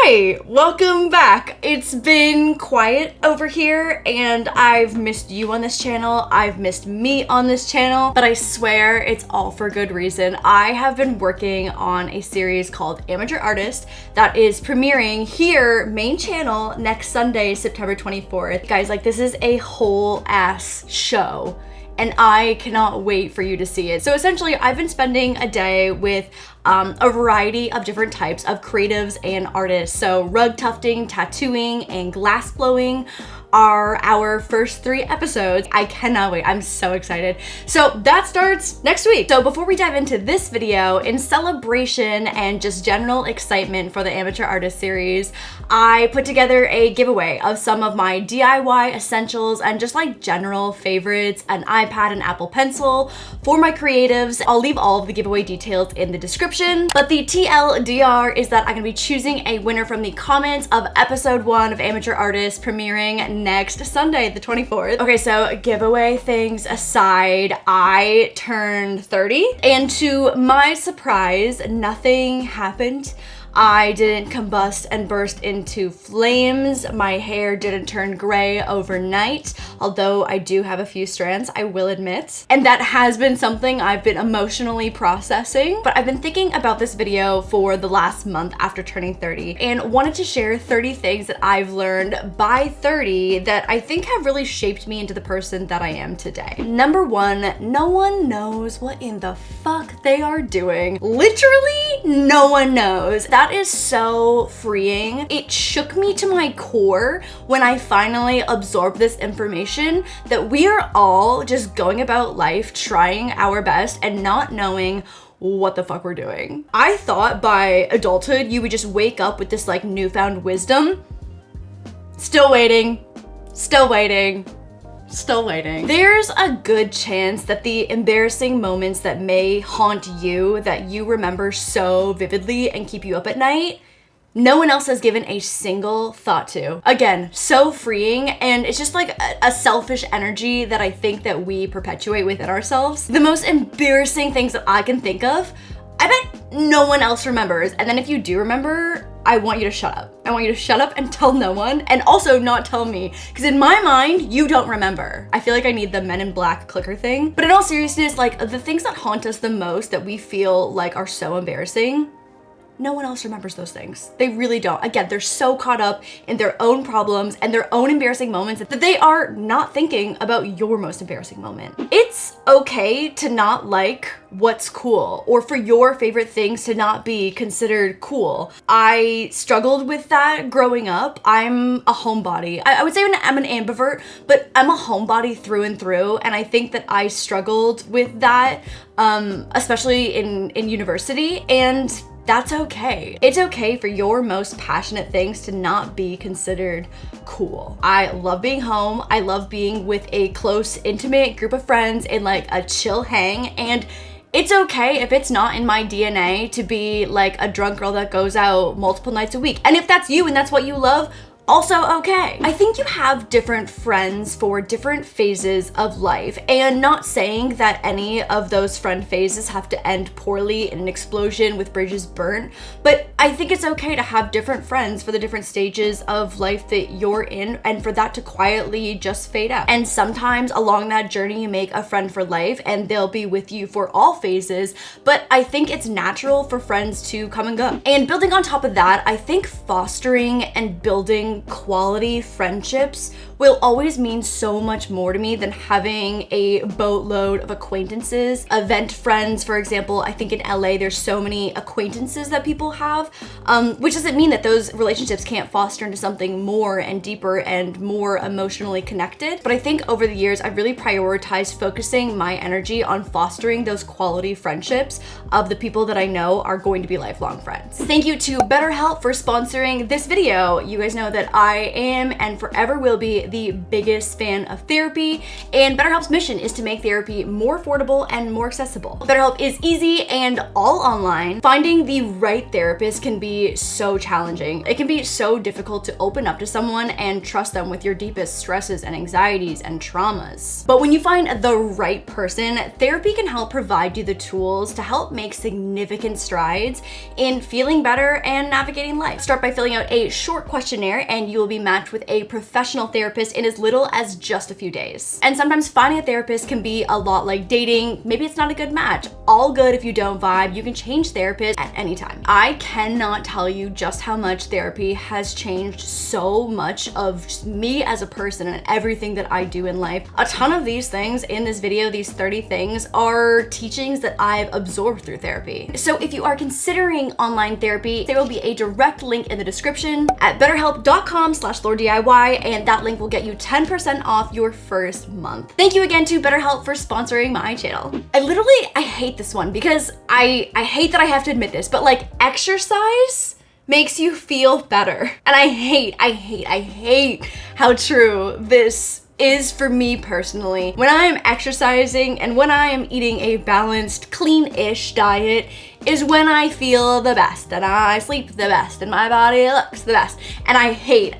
Hi, welcome back. It's been quiet over here and I've missed you on this channel. I've missed me on this channel, but I swear it's all for good reason. I have been working on a series called Amateur Artist that is premiering here, main channel, next Sunday, September 24th. Guys, like, this is a whole ass show and I cannot wait for you to see it. So essentially, I've been spending a day with a variety of different types of creatives and artists. So rug tufting, tattooing, and glass blowing are our first 3 episodes. I cannot wait. I'm so excited. So that starts next week. So before we dive into this video, in celebration and just general excitement for the Amateur Artist series, I put together a giveaway of some of my DIY essentials and just like general favorites, an iPad and Apple Pencil for my creatives. I'll leave all of the giveaway details in the description, but the TLDR is that I'm gonna be choosing a winner from the comments of episode 1 of Amateur Artist premiering next Sunday, the 24th. Okay, so giveaway things aside, I turned 30 and to my surprise, nothing happened. I didn't combust and burst into flames. My hair didn't turn gray overnight, although I do have a few strands, I will admit. And that has been something I've been emotionally processing. But I've been thinking about this video for the last month after turning 30 and wanted to share 30 things that I've learned by 30 that I think have really shaped me into the person that I am today. Number 1, no one knows what in the fuck they are doing. Literally, no one knows. That is so freeing. It shook me to my core when I finally absorbed this information that we are all just going about life trying our best and not knowing what the fuck we're doing. I thought by adulthood you would just wake up with this like newfound wisdom. Still waiting, still waiting. Still waiting. There's a good chance that the embarrassing moments that may haunt you, that you remember so vividly and keep you up at night, no one else has given a single thought to. Again, so freeing, and it's just like a selfish energy that I think that we perpetuate within ourselves. The most embarrassing things that I can think of, I bet no one else remembers. And then if you do remember, I want you to shut up. I want you to shut up and tell no one, and also not tell me, because in my mind, you don't remember. I feel like I need the Men in Black clicker thing. But in all seriousness, like the things that haunt us the most that we feel like are so embarrassing, no one else remembers those things. They really don't. Again, they're so caught up in their own problems and their own embarrassing moments that they are not thinking about your most embarrassing moment. It's okay to not like what's cool, or for your favorite things to not be considered cool. I struggled with that growing up. I'm a homebody. I would say I'm an ambivert, but I'm a homebody through and through, and I think that I struggled with that, especially in university, and that's okay. It's okay for your most passionate things to not be considered cool. I love being home. I love being with a close, intimate group of friends in like a chill hang, and it's okay if it's not in my DNA to be like a drunk girl that goes out multiple nights a week. And if that's you and that's what you love, also okay. I think you have different friends for different phases of life, and not saying that any of those friend phases have to end poorly in an explosion with bridges burnt, but I think it's okay to have different friends for the different stages of life that you're in, and for that to quietly just fade out. And sometimes along that journey you make a friend for life and they'll be with you for all phases, but I think it's natural for friends to come and go. And building on top of that, I think fostering and building quality friendships will always mean so much more to me than having a boatload of acquaintances. Event friends, for example, I think in LA there's so many acquaintances that people have, which doesn't mean that those relationships can't foster into something more and deeper and more emotionally connected. But I think over the years I've really prioritized focusing my energy on fostering those quality friendships of the people that I know are going to be lifelong friends. Thank you to BetterHelp for sponsoring this video. You guys know that I am and forever will be personally the biggest fan of therapy, and BetterHelp's mission is to make therapy more affordable and more accessible. BetterHelp is easy and all online. Finding the right therapist can be so challenging. It can be so difficult to open up to someone and trust them with your deepest stresses and anxieties and traumas. But when you find the right person, therapy can help provide you the tools to help make significant strides in feeling better and navigating life. Start by filling out a short questionnaire and you will be matched with a professional therapist in as little as just a few days. And sometimes finding a therapist can be a lot like dating. Maybe it's not a good match. All good if you don't vibe. You can change therapists at any time. I cannot tell you just how much therapy has changed so much of me as a person and everything that I do in life. A ton of these things in this video, these 30 things, are teachings that I've absorbed through therapy. So if you are considering online therapy, there will be a direct link in the description at betterhelp.com/laurDIY, and that link will get you 10% off your first month. Thank you again to BetterHelp for sponsoring my channel. I hate this one because I hate that I have to admit this, but like exercise makes you feel better. And I hate how true this is for me personally. When I am exercising and when I am eating a balanced, clean-ish diet is when I feel the best and I sleep the best and my body looks the best. And I hate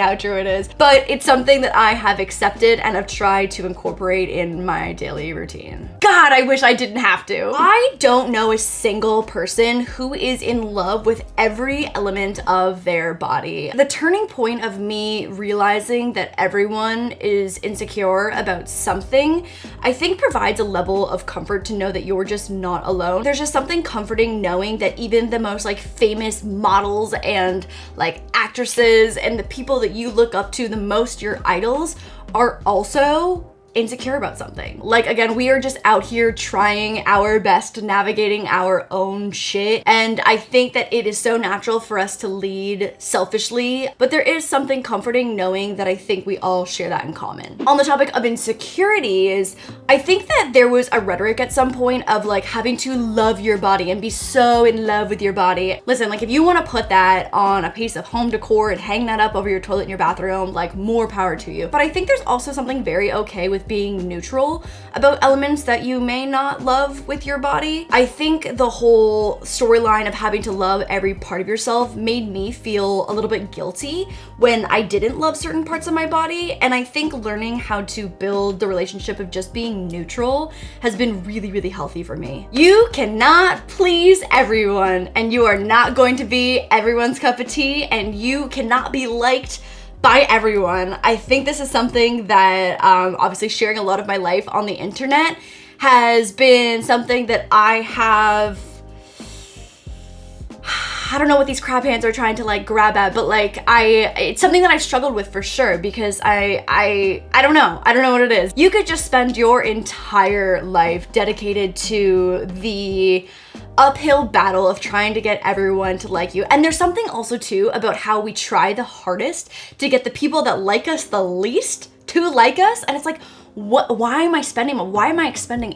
how true it is. But it's something that I have accepted and have tried to incorporate in my daily routine. God, I wish I didn't have to. I don't know a single person who is in love with every element of their body. The turning point of me realizing that everyone is insecure about something, I think provides a level of comfort to know that you're just not alone. There's just something comforting knowing that even the most like famous models and like actresses and the people that you look up to the most, your idols, are also insecure about something. Like, again, we are just out here trying our best, navigating our own shit. And I think that it is so natural for us to lead selfishly, but there is something comforting knowing that I think we all share that in common. On the topic of insecurities, I think that there was a rhetoric at some point of like having to love your body and be so in love with your body. Listen, like if you want to put that on a piece of home decor and hang that up over your toilet in your bathroom, like more power to you. But I think there's also something very okay with being neutral about elements that you may not love with your body. I think the whole storyline of having to love every part of yourself made me feel a little bit guilty when I didn't love certain parts of my body. And I think learning how to build the relationship of just being neutral has been really, really healthy for me. You cannot please everyone, and you are not going to be everyone's cup of tea, and you cannot be liked by everyone. I think this is something that obviously sharing a lot of my life on the internet has been something that I don't know what these crab hands are trying to like grab at, but like it's something that I've struggled with for sure because I don't know what it is. You could just spend your entire life dedicated to the uphill battle of trying to get everyone to like you. And there's something also too about how we try the hardest to get the people that like us the least to like us. And it's like, why am I expending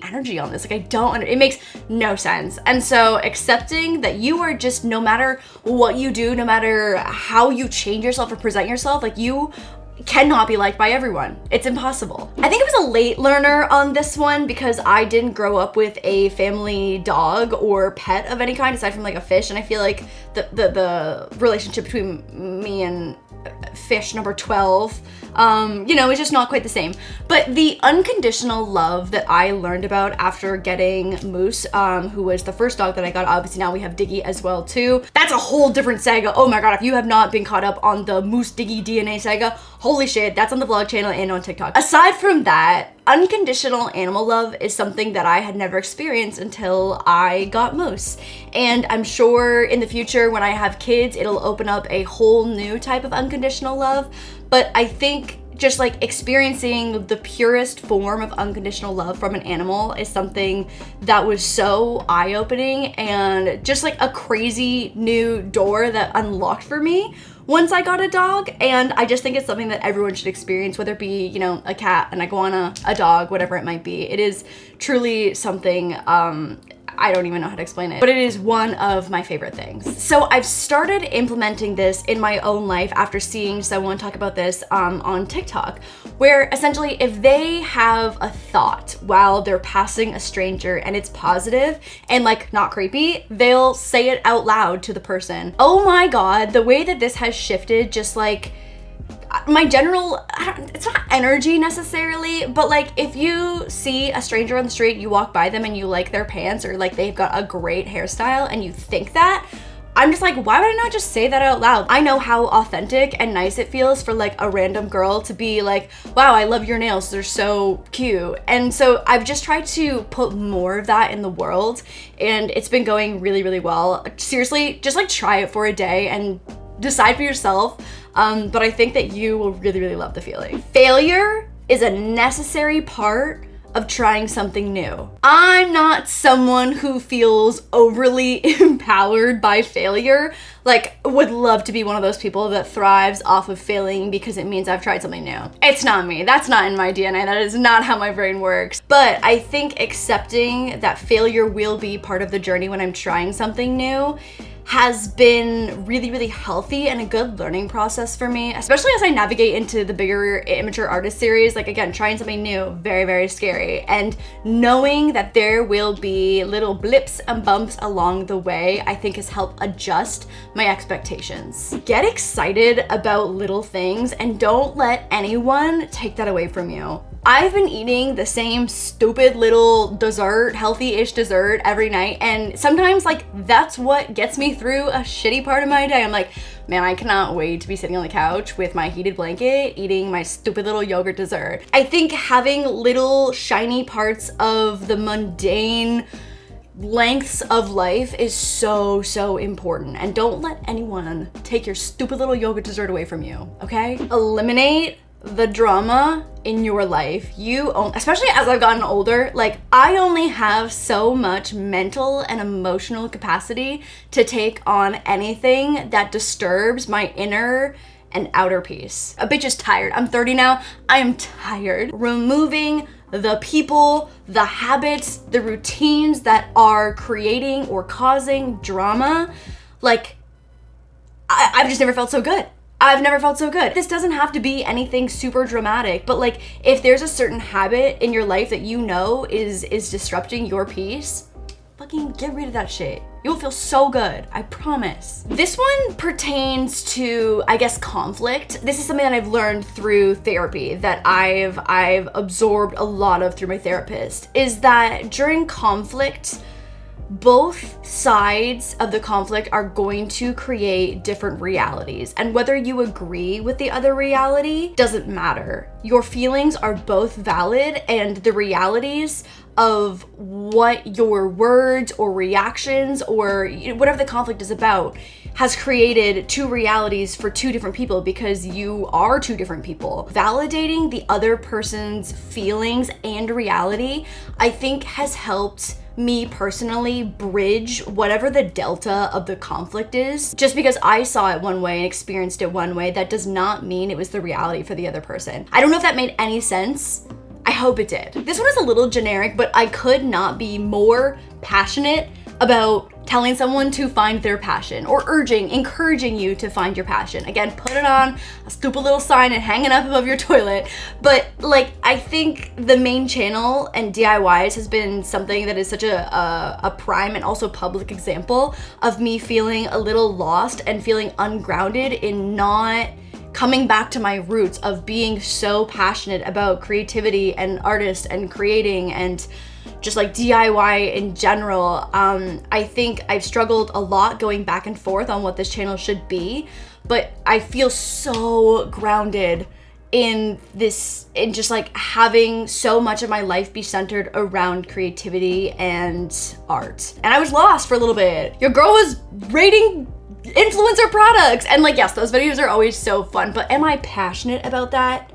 energy on this? Like it makes no sense. And so accepting that you are just, no matter what you do, no matter how you change yourself or present yourself, like you cannot be liked by everyone. It's impossible. I think I was a late learner on this one because I didn't grow up with a family dog or pet of any kind aside from like a fish, and I feel like the relationship between me and fish number 12 is just not quite the same. But the unconditional love that I learned about after getting Moose, who was the first dog that I got, obviously now we have Diggy as well too. That's a whole different saga. Oh my god, if you have not been caught up on the Moose Diggy DNA saga, holy shit, that's on the vlog channel and on TikTok. Aside from that, unconditional animal love is something that I had never experienced until I got Moose. And I'm sure in the future when I have kids, it'll open up a whole new type of unconditional love. But I think just like experiencing the purest form of unconditional love from an animal is something that was so eye-opening and just like a crazy new door that unlocked for me once I got a dog. And I just think it's something that everyone should experience, whether it be, a cat, an iguana, a dog, whatever it might be. It is truly something I don't even know how to explain it, but it is one of my favorite things. So I've started implementing this in my own life after seeing someone talk about this on TikTok, where essentially if they have a thought while they're passing a stranger and it's positive and like not creepy, they'll say it out loud to the person. Oh my God, the way that this has shifted just like my general, it's not energy necessarily, but like if you see a stranger on the street, you walk by them and you like their pants or like they've got a great hairstyle and you think that, I'm just like, why would I not just say that out loud? I know how authentic and nice it feels for like a random girl to be like, wow, I love your nails, they're so cute. And so I've just tried to put more of that in the world and it's been going really, really well. Seriously, just like try it for a day and decide for yourself. But I think that you will really, really love the feeling. Failure is a necessary part of trying something new. I'm not someone who feels overly empowered by failure. Like, would love to be one of those people that thrives off of failing because it means I've tried something new. It's not me. That's not in my DNA. That is not how my brain works. But I think accepting that failure will be part of the journey when I'm trying something new has been really, really healthy and a good learning process for me, especially as I navigate into the bigger immature artist series. Like again, trying something new, very, very scary. And knowing that there will be little blips and bumps along the way, I think has helped adjust my expectations. Get excited about little things and don't let anyone take that away from you. I've been eating the same stupid little dessert, healthy-ish dessert every night, and sometimes like that's what gets me through a shitty part of my day. I'm like, man, I cannot wait to be sitting on the couch with my heated blanket eating my stupid little yogurt dessert. I think having little shiny parts of the mundane lengths of life is so, so important, and don't let anyone take your stupid little yogurt dessert away from you, okay? Eliminate the drama in your life. Especially as I've gotten older, like I only have so much mental and emotional capacity to take on anything that disturbs my inner and outer peace. A bitch is tired. I'm 30 now. I am tired. Removing the people, the habits, the routines that are creating or causing drama, like I've just never felt so good. I've never felt so good. This doesn't have to be anything super dramatic, but like if there's a certain habit in your life that you know is disrupting your peace, fucking get rid of that shit. You'll feel so good, I promise. This one pertains to, I guess, conflict. This is something that I've learned through therapy, that I've absorbed a lot of through my therapist, is that during conflict, both sides of the conflict are going to create different realities. And whether you agree with the other reality doesn't matter. Your feelings are both valid, and the realities of what your words or reactions or whatever the conflict is about has created two realities for two different people, because you are two different people. Validating the other person's feelings and reality, I think, has helped me personally bridge whatever the delta of the conflict is. Just because I saw it one way and experienced it one way, that does not mean it was the reality for the other person. I don't know if that made any sense. I hope it did. This one is a little generic, but I could not be more passionate about telling someone to find their passion, or encouraging you to find your passion. Again, put it on a stupid little sign and hang it up above your toilet. But like, I think the main channel and DIYs has been something that is such a prime and also public example of me feeling a little lost and feeling ungrounded in not coming back to my roots of being so passionate about creativity and artists and creating and just like DIY in general. I think I've struggled a lot going back and forth on what this channel should be, but I feel so grounded in just like having so much of my life be centered around creativity and art. And I was lost for a little bit. Your girl was rating influencer products, and like, yes, those videos are always so fun, but am I passionate about that?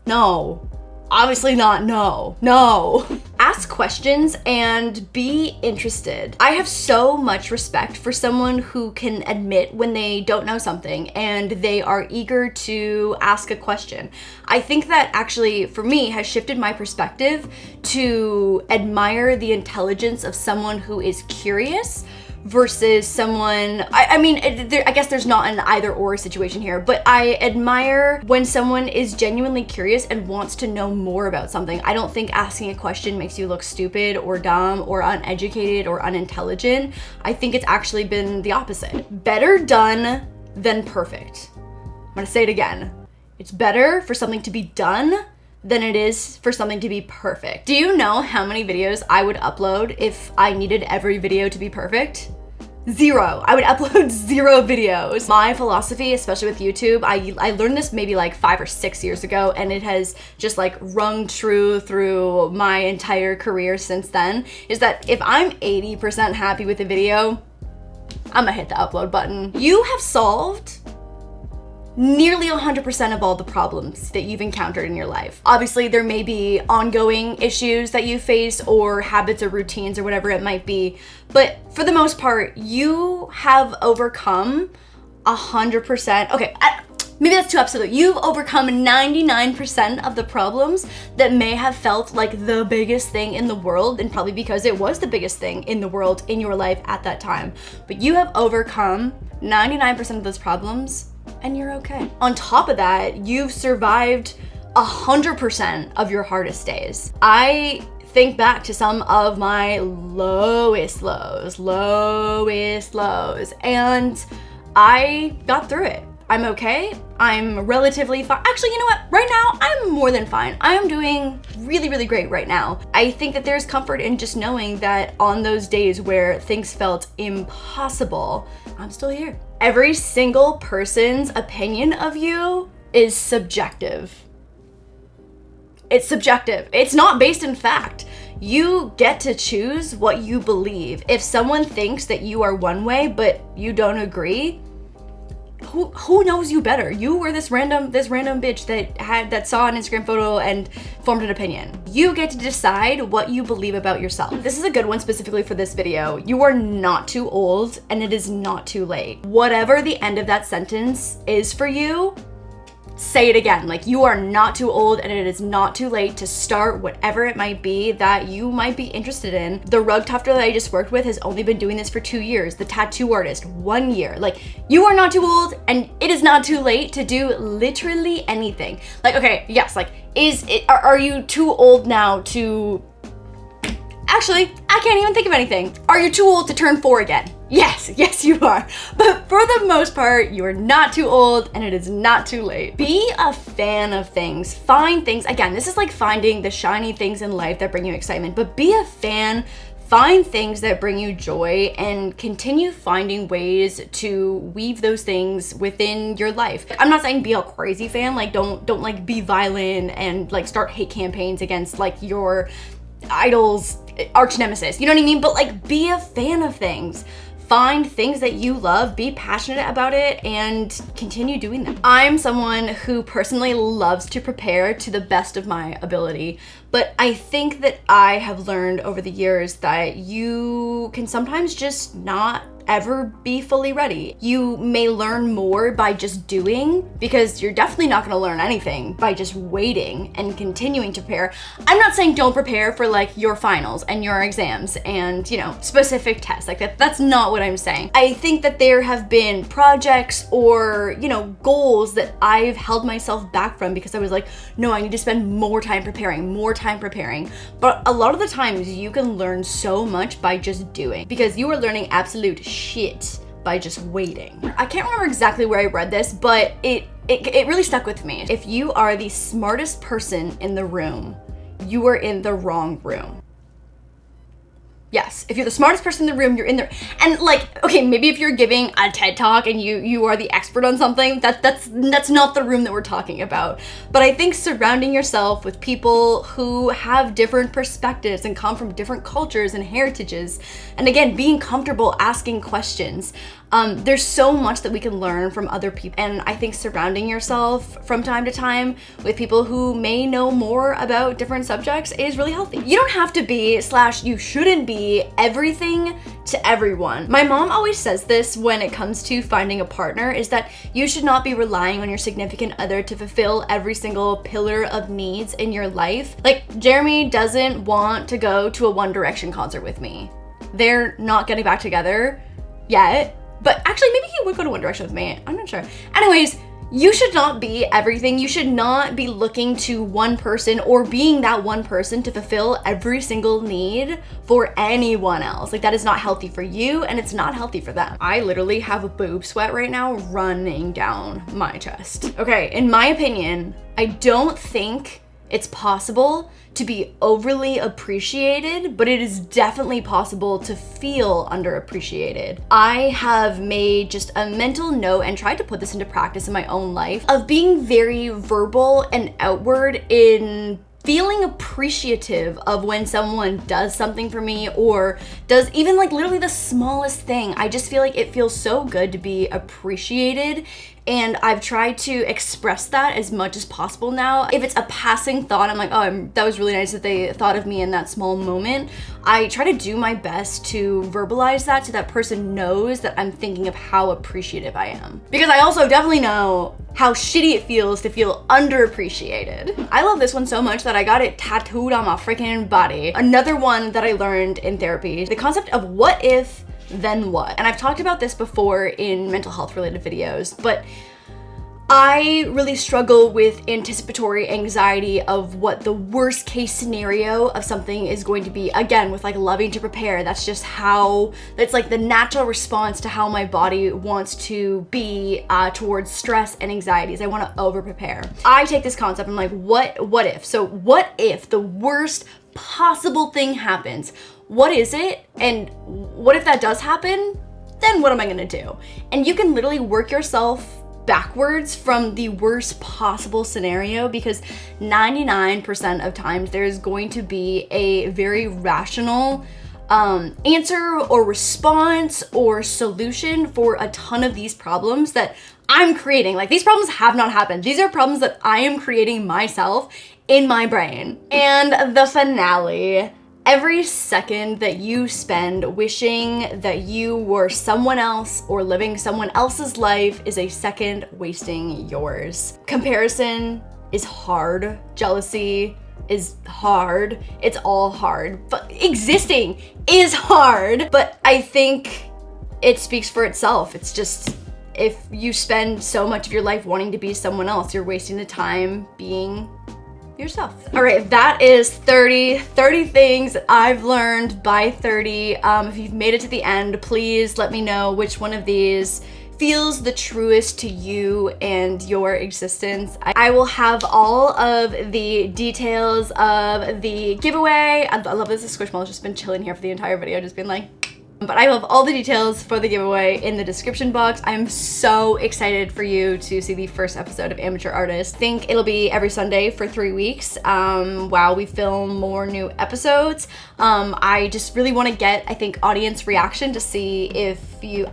No. Obviously not, no, no. Ask questions and be interested. I have so much respect for someone who can admit when they don't know something and they are eager to ask a question. I think that actually, for me, has shifted my perspective to admire the intelligence of someone who is curious versus someone, I guess there's not an either or situation here, but I admire when someone is genuinely curious and wants to know more about something. I don't think asking a question makes you look stupid or dumb or uneducated or unintelligent. I think it's actually been the opposite. Better done than perfect. I'm gonna say it again. It's better for something to be done than it is for something to be perfect. Do you know how many videos I would upload if I needed every video to be perfect? 0. I would upload 0 videos. My philosophy, especially with YouTube, I learned this maybe like 5 or 6 years ago, and it has just like rung true through my entire career since then, is that if I'm 80% happy with a video, I'm gonna hit the upload button. You have solved nearly 100% of all the problems that you've encountered in your life. Obviously, there may be ongoing issues that you face or habits or routines or whatever it might be, but for the most part, you have overcome 100%. Okay, maybe that's too absolute. You've overcome 99% of the problems that may have felt like the biggest thing in the world, and probably because it was the biggest thing in the world in your life at that time. But you have overcome 99% of those problems, and you're okay. On top of that, you've survived 100% of your hardest days. I think back to some of my lowest lows, and I got through it. I'm okay. I'm relatively fine. Actually, you know what? Right now, I'm more than fine. I am doing really, really great right now. I think that there's comfort in just knowing that on those days where things felt impossible, I'm still here. Every single person's opinion of you is subjective. It's subjective. It's not based in fact. You get to choose what you believe. If someone thinks that you are one way, but you don't agree, who knows you better? You were this random bitch that saw an Instagram photo and formed an opinion. You get to decide what you believe about yourself. This is a good one specifically for this video. You are not too old and it is not too late. Whatever the end of that sentence is for you, say it again. Like, you are not too old and it is not too late to start whatever it might be that you might be interested in. The rug tufter that I just worked with has only been doing this for 2 years. The tattoo artist, 1 year. Like, you are not too old and it is not too late to do literally anything. Like, okay, yes, like, are you too old now to... Actually, I can't even think of anything. Are you too old to turn 4 again? Yes, you are. But for the most part, you are not too old and it is not too late. Be a fan of things. Find things. Again, this is like finding the shiny things in life that bring you excitement, but be a fan. Find things that bring you joy and continue finding ways to weave those things within your life. I'm not saying be a crazy fan, like don't like be violent and like start hate campaigns against like your idol's arch nemesis. You know what I mean? But like, be a fan of things. Find things that you love, be passionate about it, and continue doing them. I'm someone who personally loves to prepare to the best of my ability, but I think that I have learned over the years that you can sometimes just not ever be fully ready. You may learn more by just doing, because you're definitely not gonna learn anything by just waiting and continuing to prepare. I'm not saying don't prepare for like your finals and your exams and, you know, specific tests like that. That's not what I'm saying. I think that there have been projects or, you know, goals that I've held myself back from because I was like, no, I need to spend more time preparing. But a lot of the times you can learn so much by just doing, because you are learning absolute shit by just waiting. I can't remember exactly where I read this, but it really stuck with me. If you are the smartest person in the room, you are in the wrong room. Yes, if you're the smartest person in the room, you're in there. And like, okay, maybe if you're giving a TED Talk and you are the expert on something, that's not the room that we're talking about. But I think surrounding yourself with people who have different perspectives and come from different cultures and heritages, and again, being comfortable asking questions, There's so much that we can learn from other people, and I think surrounding yourself from time to time with people who may know more about different subjects is really healthy. You don't have to be / you shouldn't be everything to everyone. My mom always says this when it comes to finding a partner, is that you should not be relying on your significant other to fulfill every single pillar of needs in your life. Like, Jeremy doesn't want to go to a One Direction concert with me. They're not getting back together yet, but actually maybe he would go to One Direction with me. I'm not sure. Anyways, you should not be everything. You should not be looking to one person or being that one person to fulfill every single need for anyone else. Like, that is not healthy for you, and it's not healthy for them. I literally have a boob sweat right now running down my chest. Okay, in my opinion, I don't think it's possible to be overly appreciated, but it is definitely possible to feel underappreciated. I have made just a mental note and tried to put this into practice in my own life of being very verbal and outward in feeling appreciative of when someone does something for me or does even like literally the smallest thing. I just feel like it feels so good to be appreciated, and I've tried to express that as much as possible now. If it's a passing thought, I'm like, oh, that was really nice that they thought of me in that small moment. I try to do my best to verbalize that so that person knows that I'm thinking of how appreciative I am. Because I also definitely know how shitty it feels to feel underappreciated. I love this one so much that I got it tattooed on my freaking body. Another one that I learned in therapy, the concept of what if, then what? And I've talked about this before in mental health related videos, but I really struggle with anticipatory anxiety of what the worst case scenario of something is going to be. Again, with like loving to prepare, that's just how, that's like the natural response to how my body wants to be towards stress and anxieties. I want to over prepare. I take this concept, I'm like, what if? So what if the worst possible thing happens? What is it? And what if that does happen? Then what am I gonna do? And you can literally work yourself backwards from the worst possible scenario, because 99% of times there's going to be a very rational answer or response or solution for a ton of these problems that I'm creating. Like, these problems have not happened. These are problems that I am creating myself in my brain. And the finale. Every second that you spend wishing that you were someone else or living someone else's life is a second wasting yours. Comparison is hard. Jealousy is hard. It's all hard. But existing is hard. But I think it speaks for itself. It's just, if you spend so much of your life wanting to be someone else, you're wasting the time being yourself. All right, that is 30 things that I've learned by 30. If you've made it to the end, please let me know which one of these feels the truest to you and your existence. I will have all of the details of the giveaway. I love this. The Squishmall's just been chilling here for the entire video, just been like, but I have all the details for the giveaway in the description box. I'm so excited for you to see the first episode of Amateur Artist. I think it'll be every Sunday for 3 weeks while we film more new episodes. I just really want to get, I think, audience reaction to see if you,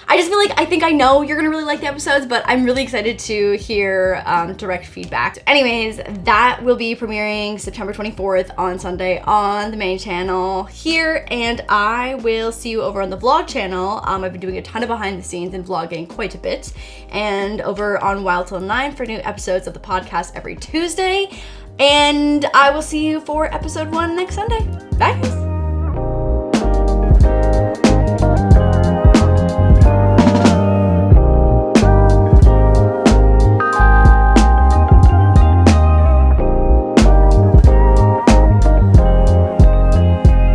I just feel like, I think I know you're gonna really like the episodes, but I'm really excited to hear direct feedback. So anyways, that will be premiering September 24th on Sunday on the main channel here, and I will see you over on the vlog channel. I've been doing a ton of behind the scenes and vlogging quite a bit, and over on Wild Till 9 for new episodes of the podcast every Tuesday. And I will see you for episode 1 next Sunday. Bye guys.